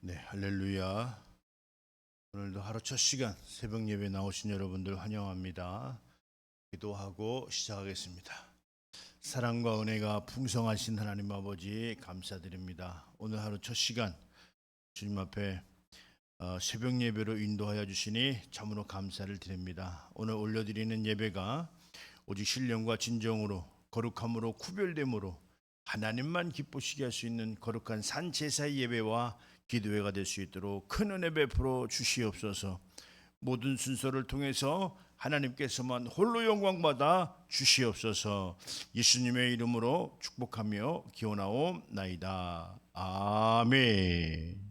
네, 할렐루야. 오늘도 하루 첫 시간 새벽 예배 나오신 여러분들 환영합니다. 기도하고 시작하겠습니다. 사랑과 은혜가 풍성하신 하나님 아버지 감사드립니다. 오늘 하루 첫 시간 주님 앞에 새벽 예배로 인도하여 주시니 참으로 감사를 드립니다. 오늘 올려드리는 예배가 오직 신령과 진정으로 거룩함으로 구별됨으로 하나님만 기쁘시게 할 수 있는 거룩한 산제사의 예배와 기도회가 될 수 있도록 큰 은혜 베풀어 주시옵소서. 모든 순서를 통해서 하나님께서만 홀로 영광받아 주시옵소서. 예수님의 이름으로 축복하며 기원하옵나이다. 아멘.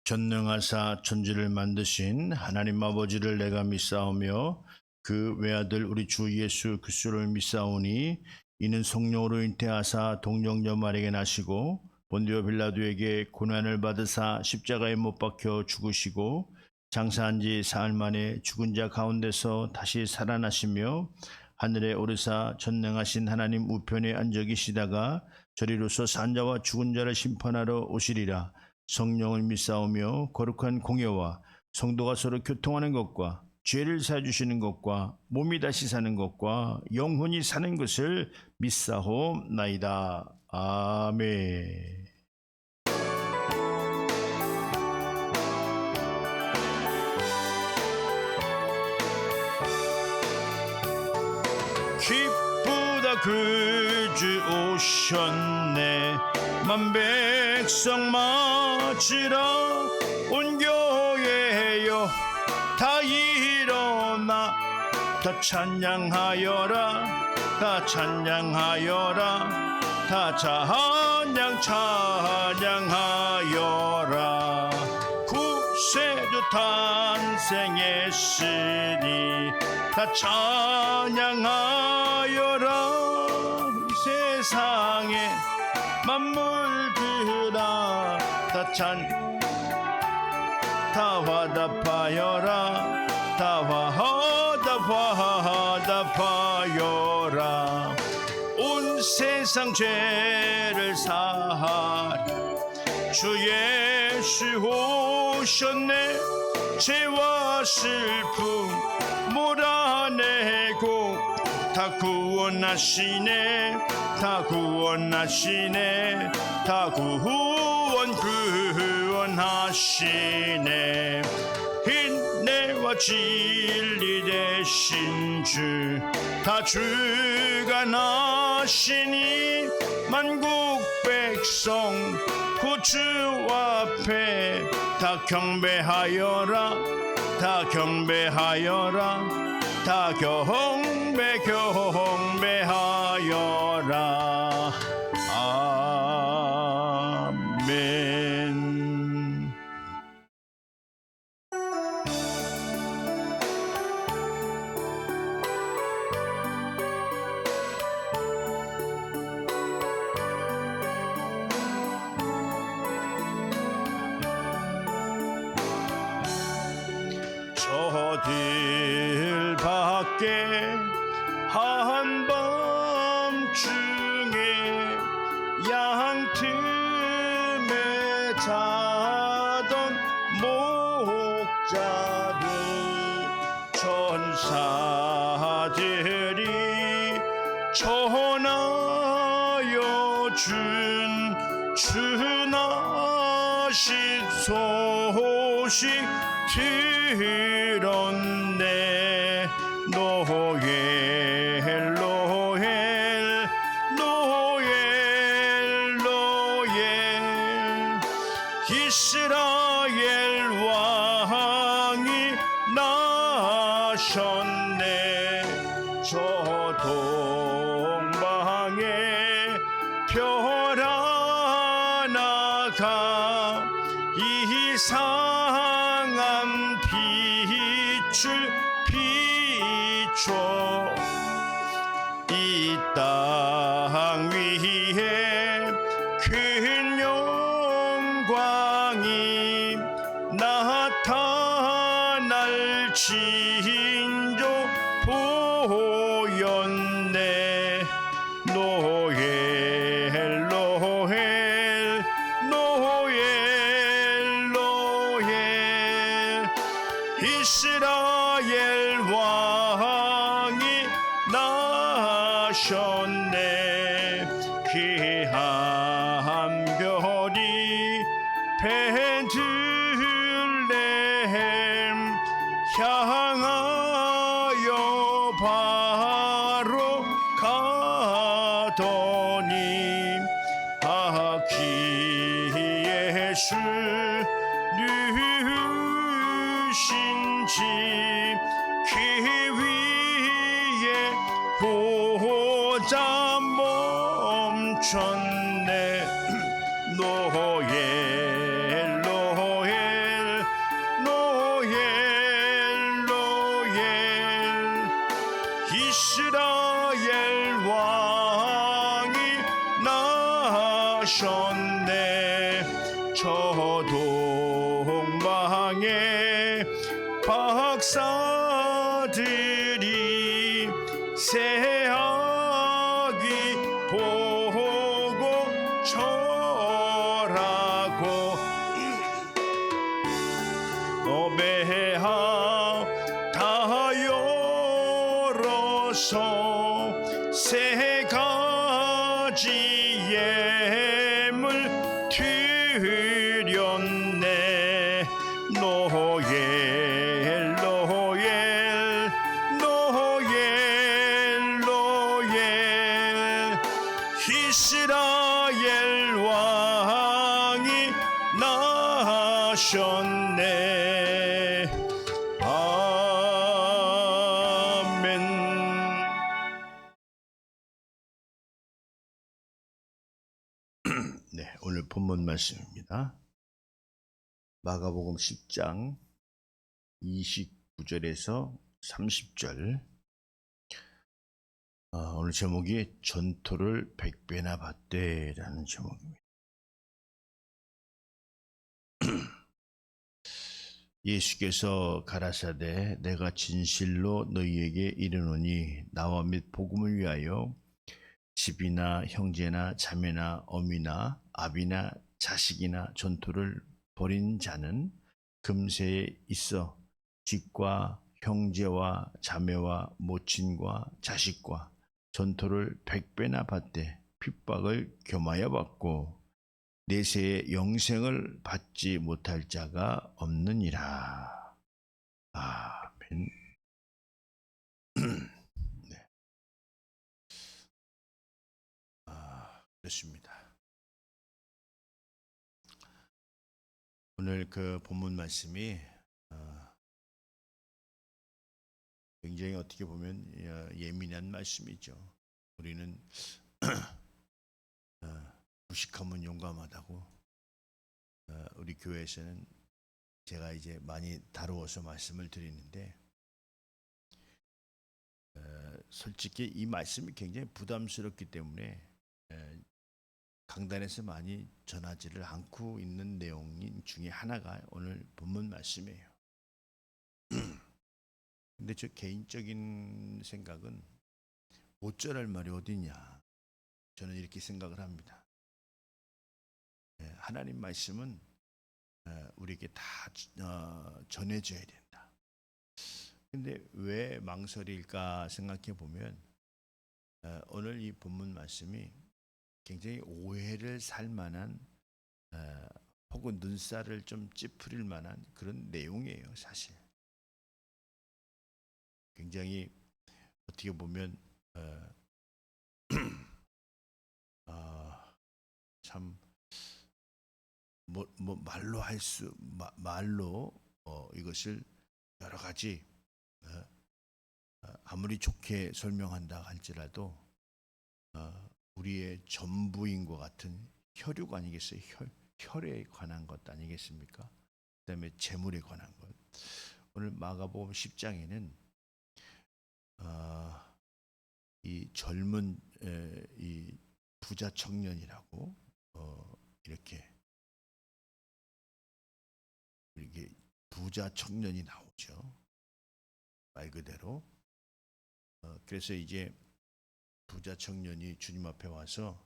전능하사 천지를 만드신 하나님 아버지를 내가 믿사오며 그 외아들 우리 주 예수 그리스도를 믿사오니 이는 성령으로 잉태하사 동정녀 마리아에게 나시고 본디오 빌라도에게 고난을 받으사 십자가에 못 박혀 죽으시고 장사한 지 사흘 만에 죽은 자 가운데서 다시 살아나시며 하늘에 오르사 전능하신 하나님 우편에 앉아 계시다가 저리로서 산 자와 죽은 자를 심판하러 오시리라. 성령을 믿사오며 거룩한 공예와 성도가 서로 교통하는 것과 죄를 사주시는 것과 몸이 다시 사는 것과 영혼이 사는 것을 믿사옵나이다. 아멘. 기쁘다 그 주 오셨네. 만백성 맞으라 온 교회여 다 일어나 다 찬양하여라 다 찬양하여라 다 찬양하여라. 구세주 탄생했으니 다 찬양하여라. 세상에 만물들아 다 화답하여라 다 화답하여라. 온 세상 죄를 사하리 주 예수 오셨네. 죄와 슬픔 몰아내고 다 구원하시네 다 구원하시네 다 구원하시네. 인내와 진리 되신 주 다 주가 나시니 만국 백성 구주 앞에 다 경배하여라 다 경배하여라 다 경배하여라. 아멘. 저들 밖에 한밤중에 양틈에 자던 목자들 천사들이 전하여 준 주나신 소식 들었네. 노엘 노엘 노엘 노엘 이스라엘 왕이 나셨네. 저 동방에 별 하나가 이상한 빛을 비춰 이 땅 위에 큰 영광이 나타날 징조 보였네. 노엘 노엘 노엘 노엘 이스라엘 왕이 나셨네. 귀한 별이 베들레헴 향하여 바로 가더니 귀에 누우신지 귀 위에 보자 멈췄네. 노엘 노엘 노엘 노엘 이스라엘 왕이 나셨네. 저 동방의 박사들이 새아기 보고 절하고 배하 다 열어서 세 가지 예물 드렸네. 노엘 노엘 노엘 노엘 이스라엘 왕이 나셨네. 아멘. 네, 오늘 본문 말씀입니다. 마가복음 10장 29절에서 30절. 오늘 제목이 전토를 100배나 받되라는 제목입니다. 예수께서 가라사대 내가 진실로 너희에게 이르노니 나와 및 복음을 위하여 집이나 형제나 자매나 어미나 아비나 자식이나 전토를 벌인 자는 금세에 있어 집과 형제와 자매와 모친과 자식과 전토를 100배나 받되 핍박을 겸하여 받고 내세에 영생을 받지 못할 자가 없느니라. 아멘. 네. 그렇습니다. 오늘 그 본문 말씀이 굉장히 어떻게 보면 예민한 말씀이죠. 우리는 무식하면 용감하다고 우리 교회에서는 제가 이제 많이 다루어서 말씀을 드리는데 솔직히 이 말씀이 굉장히 부담스럽기 때문에 강단에서 많이 전하지를 않고 있는 내용 중에 하나가 오늘 본문 말씀이에요. 근데 저 개인적인 생각은 어쩌랄 말이 어디냐, 저는 이렇게 생각을 합니다. 하나님 말씀은 우리에게 다 전해져야 된다. 근데 왜 망설일까 생각해 보면 오늘 이 본문 말씀이 굉장히 오해를 살 만한 혹은 눈살을 좀 찌푸릴 만한 그런 내용이에요. 사실 굉장히 어떻게 보면 참 말로 말로 이것을 여러 가지 아무리 좋게 설명한다 할지라도 우리의 전부인 것 같은 혈육 아니겠어요? 혈에 관한 것 아니겠습니까? 그다음에 재물에 관한 것. 오늘 마가복음 10장에는 이 젊은 이 부자 청년이라고 이렇게 부자 청년이 나오죠. 말 그대로. 그래서 이제 부자 청년이 주님 앞에 와서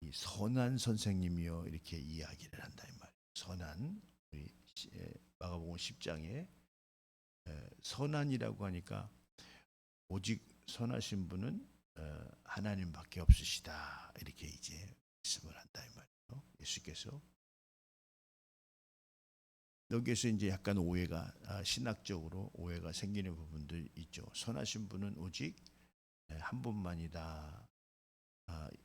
이 선한 선생님이요 이렇게 이야기를 한다 이 말이에요. 선한 우리 마가복음 10장에 선한이라고 하니까 오직 선하신 분은 하나님밖에 없으시다 이렇게 이제 말씀을 한다 이 말이에요. 예수께서 여기에서 이제 약간 오해가 신학적으로 오해가 생기는 부분들 있죠. 선하신 분은 오직 한 분만이다.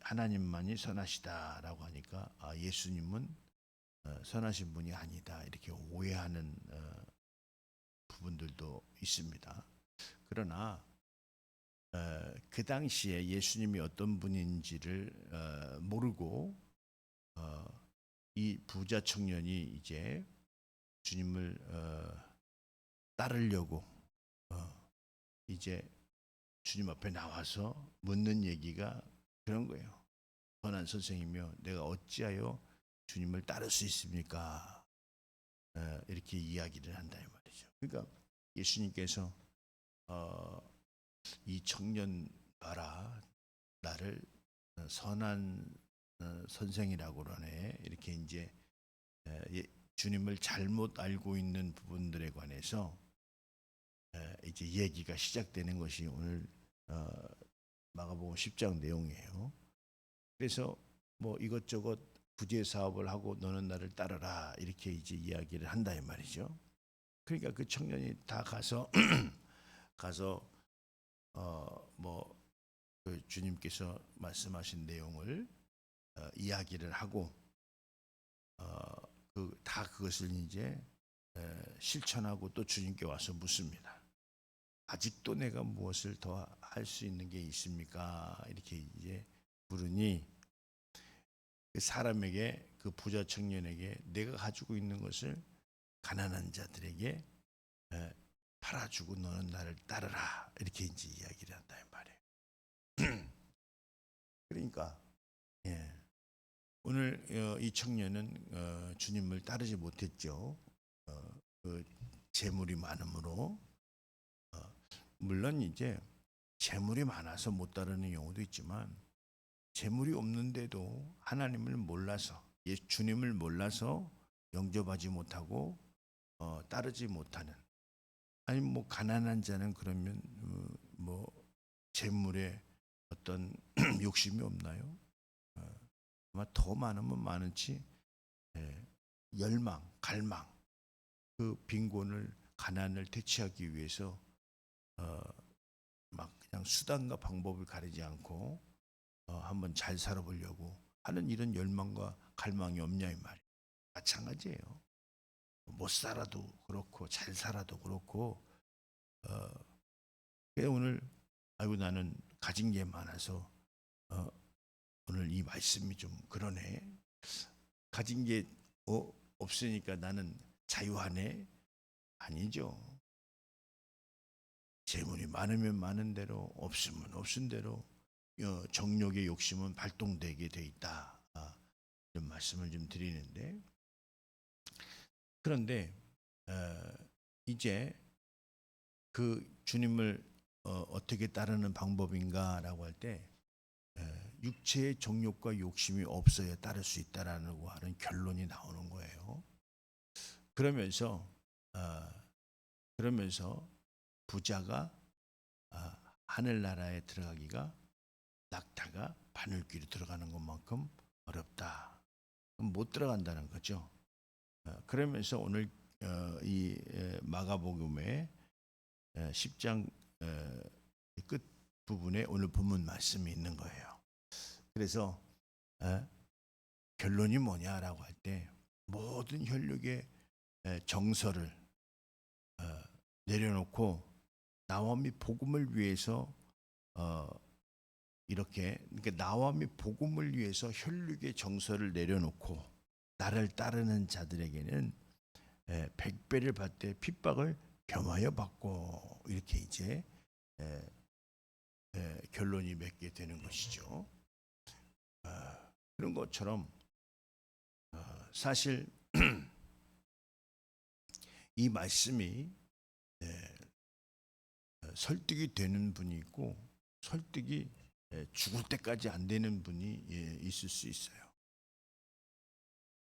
하나님만이 선하시다라고 하니까 예수님은 선하신 분이 아니다 이렇게 오해하는 부분들도 있습니다. 그러나 그 당시에 예수님이 어떤 분인지를 모르고 이 부자 청년이 이제 주님을 따르려고 이제 주님 앞에 나와서 묻는 얘기가 그런 거예요. 선한 선생이며 내가 어찌하여 주님을 따를 수 있습니까? 이렇게 이야기를 한다 이 말이죠. 그러니까 예수님께서 이 청년 봐라 나를 선한 선생이라고 그러네 이렇게 이제 주님을 잘못 알고 있는 부분들에 관해서 이제 얘기가 시작되는 것이 오늘 마가복음 10장 내용이에요. 그래서 뭐 이것저것 구제 사업을 하고 너는 나를 따르라 이렇게 이제 이야기를 한다 이 말이죠. 그러니까 그 청년이 다 가서 그 주님께서 말씀하신 내용을 이야기를 하고 다 그것을 이제 실천하고 또 주님께 와서 묻습니다. 아직도 내가 무엇을 더 할 수 있는 게 있습니까? 이렇게 이제 물으니 그 사람에게 그 부자 청년에게 내가 가지고 있는 것을 가난한 자들에게 팔아주고 너는 나를 따르라 이렇게 이제 이야기를 한다 이 말이에요. 그러니까 오늘 이 청년은 주님을 따르지 못했죠. 그 재물이 많으므로 물론 이제 재물이 많아서 못 따르는 경우도 있지만 재물이 없는데도 하나님을 몰라서 주님을 몰라서 영접하지 못하고 따르지 못하는 아니 뭐 가난한 자는 그러면 뭐 재물에 어떤 욕심이 없나요? 아마 더 많으면 많은지 열망, 갈망 그 빈곤을 가난을 퇴치하기 위해서 막 그냥 수단과 방법을 가리지 않고 한번 잘 살아보려고 하는 이런 열망과 갈망이 없냐 이 말이에요. 마찬가지예요. 못 살아도 그렇고 잘 살아도 그렇고 오늘 아이고 나는 가진 게 많아서 오늘 이 말씀이 좀 그러네. 가진 게 없으니까 나는 자유하네. 아니죠. 재물이 많으면 많은 대로 없으면 없은 대로 정욕의 욕심은 발동되게 돼 있다. 이런 말씀을 좀 드리는데 그런데 이제 그 주님을 어떻게 따르는 방법인가라고 할 때 육체의 정욕과 욕심이 없어야 따를 수 있다라고 하는 결론이 나오는 거예요. 그러면서 부자가 하늘나라에 들어가기가 낙타가 바늘귀로 들어가는 것만큼 어렵다. 못 들어간다는 거죠. 그러면서 오늘 이 마가복음의 10장 끝 부분에 오늘 본문 말씀이 있는 거예요. 그래서 결론이 뭐냐라고 할 때 모든 혈육의 정서를 내려놓고 나와 및 복음을 위해서 이렇게 그러니까 나와 및 복음을 위해서 혈육의 정서를 내려놓고 나를 따르는 자들에게는 100배를 받되 핍박을 겸하여 받고 이렇게 이제 결론이 맺게 되는 것이죠. 그런 것처럼 사실 이 말씀이 설득이 되는 분이 있고 설득이 죽을 때까지 안 되는 분이 있을 수 있어요.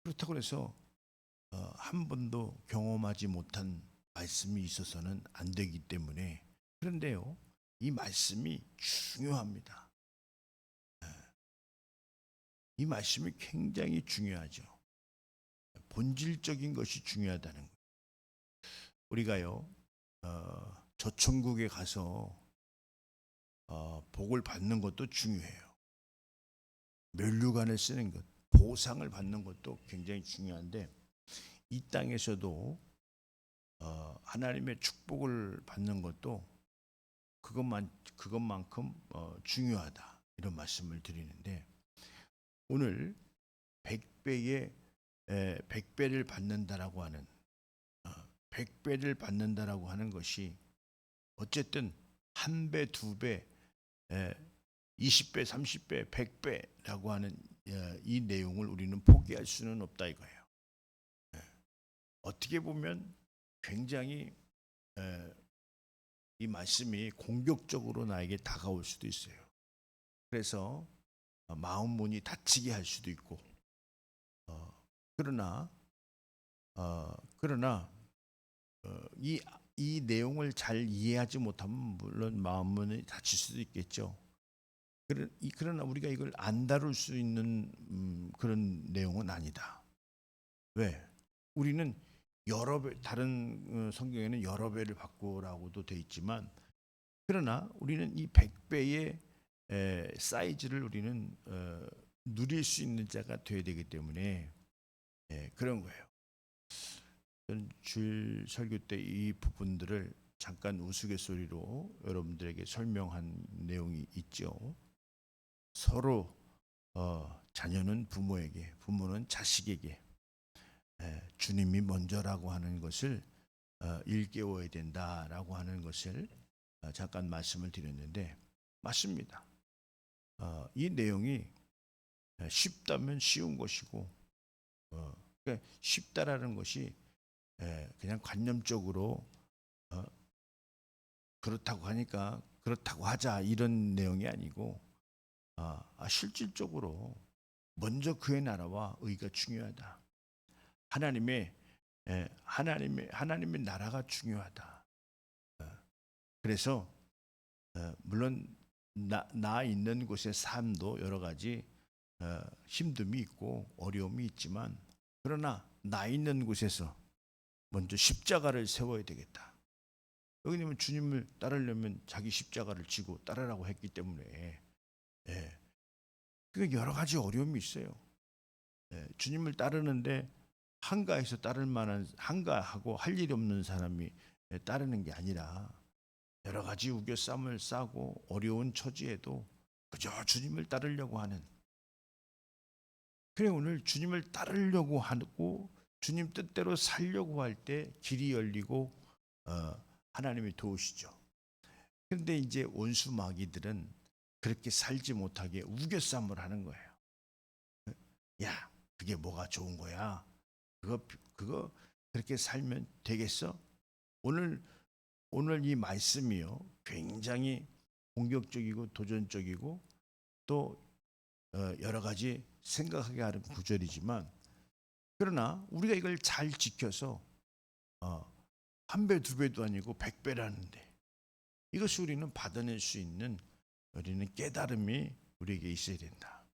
그렇다고 해서 한 번도 경험하지 못한 말씀이 있어서는 안 되기 때문에 그런데요, 이 말씀이 중요합니다. 이 말씀이 굉장히 중요하죠. 본질적인 것이 중요하다는 거예요. 우리가요, 저천국에 가서 복을 받는 것도 중요해요. 멸류관을 쓰는 것, 보상을 받는 것도 굉장히 중요한데 이 땅에서도 하나님의 축복을 받는 것도 그것만큼 중요하다, 이런 말씀을 드리는데, 오늘 100배를 받는다라고 하는 100배를 받는다라고 하는 것이 어쨌든 1배, 2배, 20배, 30배, 100배라고 하는 이 내용을 우리는 포기할 수는 없다 이거예요. 어떻게 보면 굉장히 이 말씀이 공격적으로 나에게 다가올 수도 있어요. 그래서 마음 문이 닫히게 할 수도 있고, 그러나 이 내용을 잘 이해하지 못하면 물론 마음 문이 닫힐 수도 있겠죠. 그러나 우리가 이걸 안 다룰 수 있는 그런 내용은 아니다. 왜? 우리는 여러 배, 다른 성경에는 여러 배를 받고라고도 돼 있지만, 그러나 우리는 이 100배의 사이즈를 우리는 누릴 수 있는 자가 되어야 되기 때문에 그런 거예요. 저는 주일 설교 때 이 부분들을 잠깐 우스갯소리로 여러분들에게 설명한 내용이 있죠. 서로 자녀는 부모에게, 부모는 자식에게 주님이 먼저라고 하는 것을 일깨워야 된다라고 하는 것을 잠깐 말씀을 드렸는데, 맞습니다. 이 내용이 쉽다면 쉬운 것이고, 그러니까 쉽다라는 것이 그냥 관념적으로 그렇다고 하니까 그렇다고 하자 이런 내용이 아니고, 실질적으로 먼저 그의 나라와 의가 중요하다. 하나님의 나라가 중요하다. 그래서 물론 나 있는 곳의 삶도 여러 가지 힘듦이 있고 어려움이 있지만, 그러나 나 있는 곳에서 먼저 십자가를 세워야 되겠다. 여기는 주님을 따르려면 자기 십자가를 지고 따르라고 했기 때문에 그 여러 가지 어려움이 있어요. 주님을 따르는데 한가해서 따를 만한, 한가하고 할 일이 없는 사람이 따르는 게 아니라 여러 가지 우겨쌈을 싸고 어려운 처지에도 그저 주님을 따르려고 하는, 그래 오늘 주님을 따르려고 하고 주님 뜻대로 살려고 할 때 길이 열리고 하나님이 도우시죠. 그런데 이제 원수 마귀들은 그렇게 살지 못하게 우겨쌈을 하는 거예요. 야, 그게 뭐가 좋은 거야? 그거 그렇게 살면 되겠어? 오늘 이 말씀이요, 굉장히 공격적이고 도전적이고 또 여러 가지 생각하게 하는 구절이지만, 그러나 우리가 이걸 잘 지켜서 1배, 2배도 아니고 100배라는데 이것이 우리는 받아낼 수 있는, 우리는 깨달음이 우리에게 있어야 된다.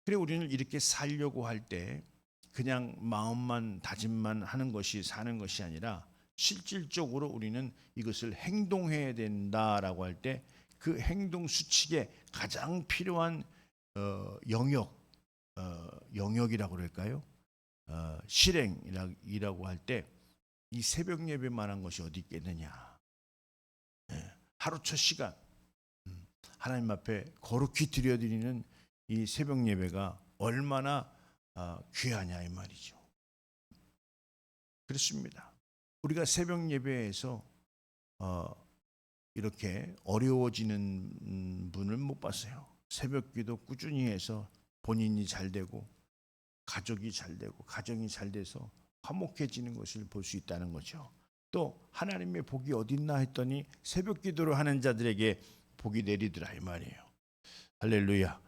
그래 우리는 이렇게 살려고 할 때 그냥 마음만 다짐만 하는 것이 사는 것이 아니라 실질적으로 우리는 이것을 행동해야 된다라고 할 때 그 행동 수칙에 가장 필요한 영역이라고 그럴까요? 실행이라고 할 때 이 새벽 예배만한 것이 어디 있겠느냐. 하루 첫 시간 하나님 앞에 거룩히 드려드리는 이 새벽 예배가 얼마나 귀하냐 이 말이죠. 그렇습니다. 우리가 새벽 예배에서 이렇게 어려워지는 분을 못 봤어요. 새벽기도 꾸준히 해서 본인이 잘 되고 가족이 잘 되고 가정이 잘 돼서 화목해지는 것을 볼 수 있다는 거죠. 또 하나님의 복이 어딨나 했더니 새벽기도를 하는 자들에게 복이 내리더라 이 말이에요. 할렐루야.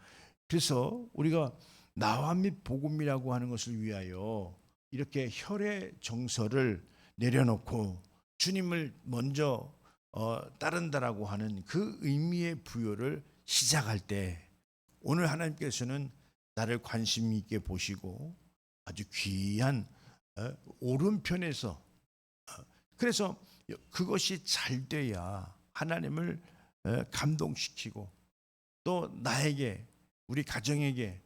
그래서 우리가 나와 및 복음이라고 하는 것을 위하여 이렇게 혈의 정서를 내려놓고 주님을 먼저 따른다라고 하는 그 의미의 부여를 시작할 때 오늘 하나님께서는 나를 관심 있게 보시고 아주 귀한 오른편에서 그래서 그것이 잘 돼야 하나님을 감동시키고 또 나에게 우리 가정에게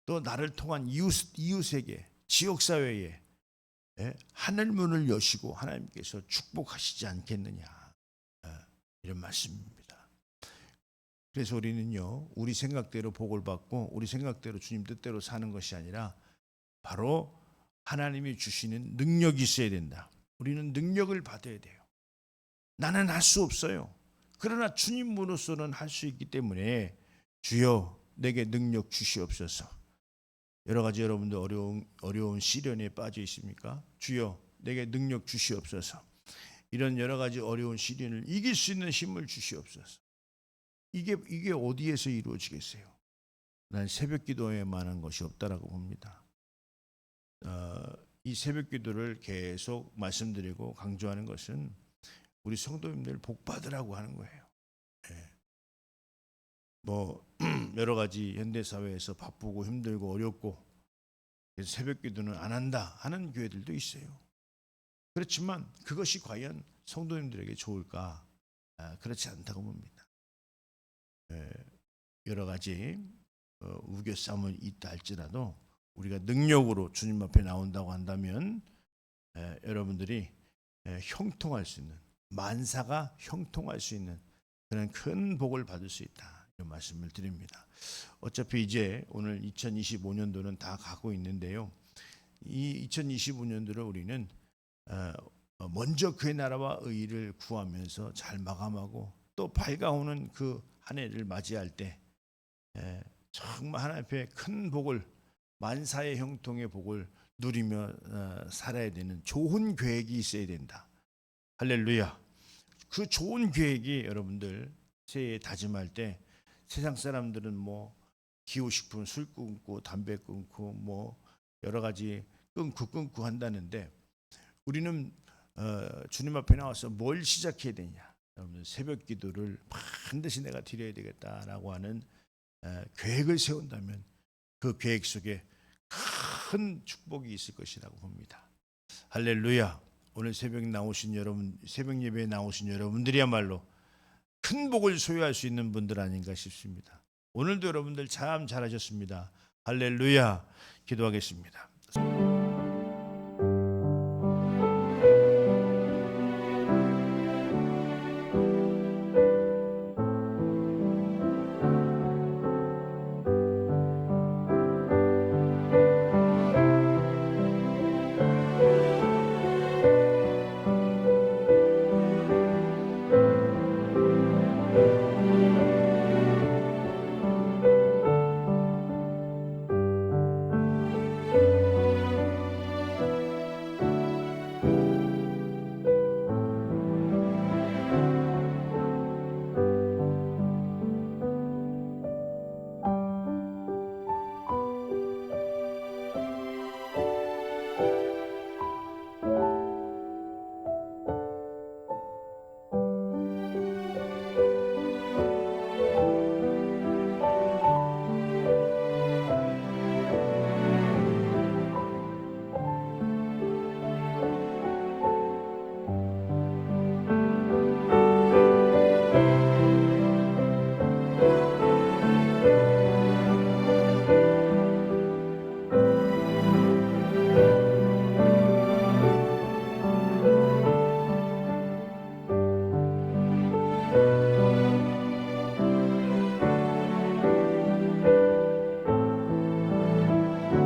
또 나를 통한 이웃에게 지역사회에 하늘 문을 여시고 하나님께서 축복하시지 않겠느냐 이런 말씀입니다. 그래서 우리는요 우리 생각대로 복을 받고 우리 생각대로 주님 뜻대로 사는 것이 아니라 바로 하나님이 주시는 능력이 있어야 된다. 우리는 능력을 받아야 돼요. 나는 할 수 없어요. 그러나 주님으로서는 할 수 있기 때문에 주여 내게 능력 주시옵소서. 여러 가지 여러분들 어려운 시련에 빠져 있습니까? 주여 내게 능력 주시옵소서. 이런 여러 가지 어려운 시련을 이길 수 있는 힘을 주시옵소서. 이게 어디에서 이루어지겠어요? 난 새벽 기도에만 한 것이 없다라고 봅니다. 이 새벽 기도를 계속 말씀드리고 강조하는 것은 우리 성도님들 복 받으라고 하는 거예요. 뭐 여러 가지 현대 사회에서 바쁘고 힘들고 어렵고 그래서 새벽 기도는 안 한다 하는 교회들도 있어요. 그렇지만 그것이 과연 성도님들에게 좋을까? 그렇지 않다고 봅니다. 여러 가지 우겨싸움은 있다 할지라도 우리가 능력으로 주님 앞에 나온다고 한다면 여러분들이 형통할 수 있는 만사가 형통할 수 있는 그런 큰 복을 받을 수 있다 이런 말씀을 드립니다. 어차피 이제 오늘 2025년도는 다 가고 있는데요. 이 2025년도를 우리는 먼저 그의 나라와 의의를 구하면서 잘 마감하고 또 밝아오는 그 한 해를 맞이할 때 정말 하나님 앞에 큰 복을 만사의 형통의 복을 누리며 살아야 되는 좋은 계획이 있어야 된다. 할렐루야. 그 좋은 계획이 여러분들 새해에 다짐할 때 세상 사람들은 뭐 기호식품 술 끊고 담배 끊고 뭐 여러 가지 끊고 한다는데 우리는 주님 앞에 나와서 뭘 시작해야 되냐. 여러분 새벽 기도를 반드시 내가 드려야 되겠다라고 하는 계획을 세운다면 그 계획 속에 큰 축복이 있을 것이라고 봅니다. 할렐루야. 오늘 새벽 나오신 여러분, 새벽 예배에 나오신 여러분들이야말로 큰 복을 소유할 수 있는 분들 아닌가 싶습니다. 오늘도 여러분들 참 잘하셨습니다. 할렐루야. 기도하겠습니다.